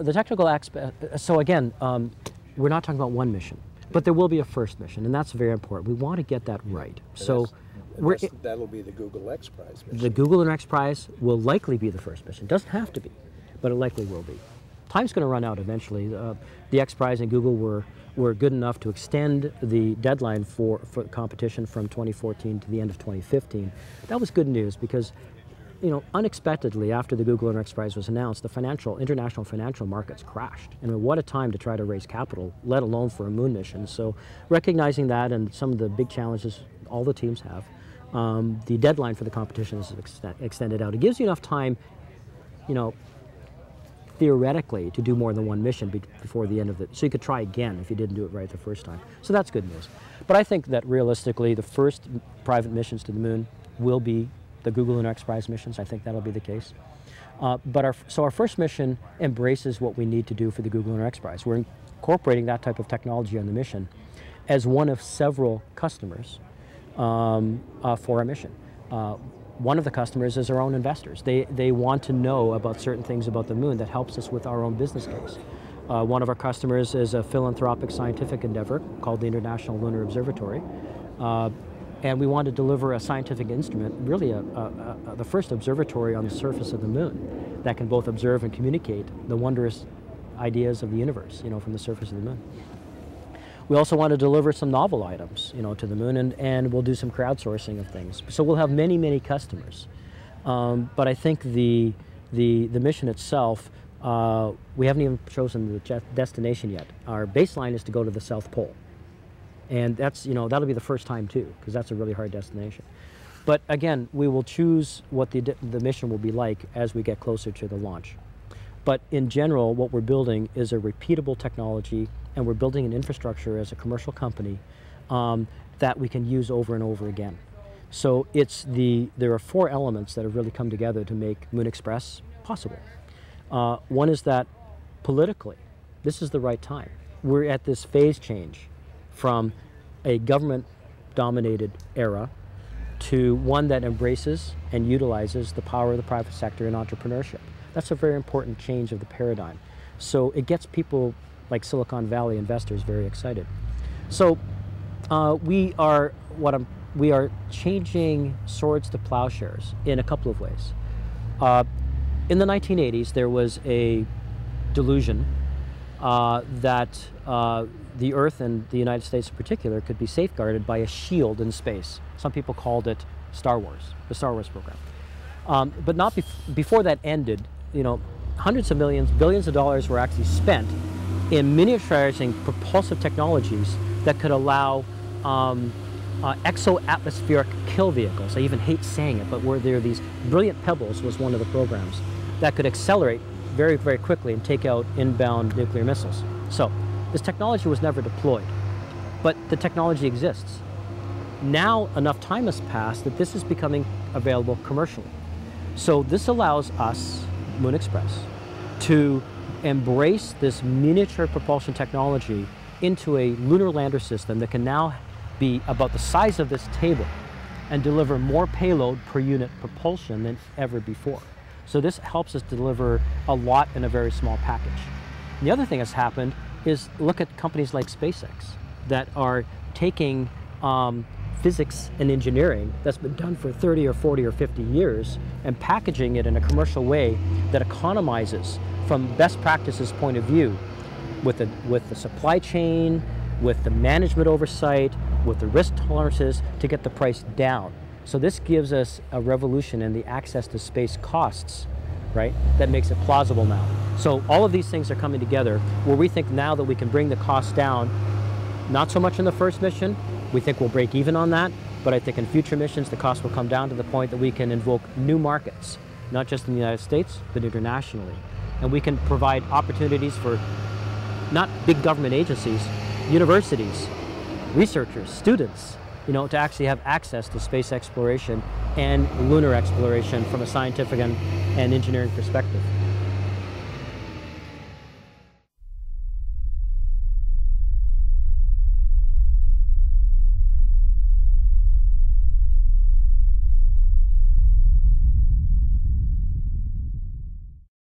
the technical aspect, so again, we're not talking about one mission, but there will be a first mission, and that's very important. We want to get that right. So that'll be the Google X Prize mission. The Google Lunar X Prize will likely be the first mission. It doesn't have to be, but it likely will be. Time's going to run out eventually. The X Prize and Google were good enough to extend the deadline for competition from 2014 to the end of 2015. That was good news because, you know, unexpectedly after the Google Lunar X Prize was announced, the international financial markets crashed. And what a time to try to raise capital, let alone for a moon mission. So recognizing that and some of the big challenges all the teams have, the deadline for the competition is extended out. It gives you enough time, you know, theoretically to do more than one mission before the end of it. So you could try again if you didn't do it right the first time. So that's good news. But I think that realistically the first private missions to the moon will be the Google Lunar X Prize missions. I think that'll be the case. So our first mission embraces what we need to do for the Google Lunar X Prize. We're incorporating that type of technology on the mission as one of several customers for our mission. One of the customers is our own investors. They want to know about certain things about the moon that helps us with our own business case. One of our customers is a philanthropic scientific endeavor called the International Lunar Observatory. And we want to deliver a scientific instrument, really the first observatory on the surface of the moon that can both observe and communicate the wondrous ideas of the universe, you know, from the surface of the moon. We also want to deliver some novel items, you know, to the moon, and we'll do some crowdsourcing of things. So we'll have many, many customers. But I think the mission itself, we haven't even chosen the destination yet. Our baseline is to go to the South Pole. And that's, you know, that'll be the first time too, because that's a really hard destination. But again, we will choose what the mission will be like as we get closer to the launch. But in general, what we're building is a repeatable technology, and we're building an infrastructure as a commercial company that we can use over and over again. So there are four elements that have really come together to make Moon Express possible. One is that politically, this is the right time. We're at this phase change from a government-dominated era to one that embraces and utilizes the power of the private sector and entrepreneurship. That's a very important change of the paradigm. So it gets people like Silicon Valley investors very excited. So we are changing swords to plowshares in a couple of ways. In the 1980s, there was a delusion that the Earth and the United States in particular could be safeguarded by a shield in space. Some people called it Star Wars, the Star Wars program. But not before that ended, you know, hundreds of millions, billions of dollars were actually spent in miniaturizing propulsive technologies that could allow exo-atmospheric kill vehicles. I even hate saying it, but where there are these brilliant pebbles was one of the programs that could accelerate very, very quickly and take out inbound nuclear missiles. So this technology was never deployed, but the technology exists. Now enough time has passed that this is becoming available commercially. So this allows us, Moon Express, to embrace this miniature propulsion technology into a lunar lander system that can now be about the size of this table and deliver more payload per unit propulsion than ever before. So this helps us deliver a lot in a very small package. And the other thing that's happened is look at companies like SpaceX that are taking physics and engineering that's been done for 30 or 40 or 50 years and packaging it in a commercial way that economizes from best practices point of view with the supply chain, with the management oversight, with the risk tolerances to get the price down. So this gives us a revolution in the access to space costs, right? That makes it plausible now. So all of these things are coming together where we think now that we can bring the costs down, not so much in the first mission, we think we'll break even on that, but I think in future missions the cost will come down to the point that we can invoke new markets, not just in the United States, but internationally. And we can provide opportunities for not big government agencies, universities, researchers, students, you know, to actually have access to space exploration and lunar exploration from a scientific and engineering perspective.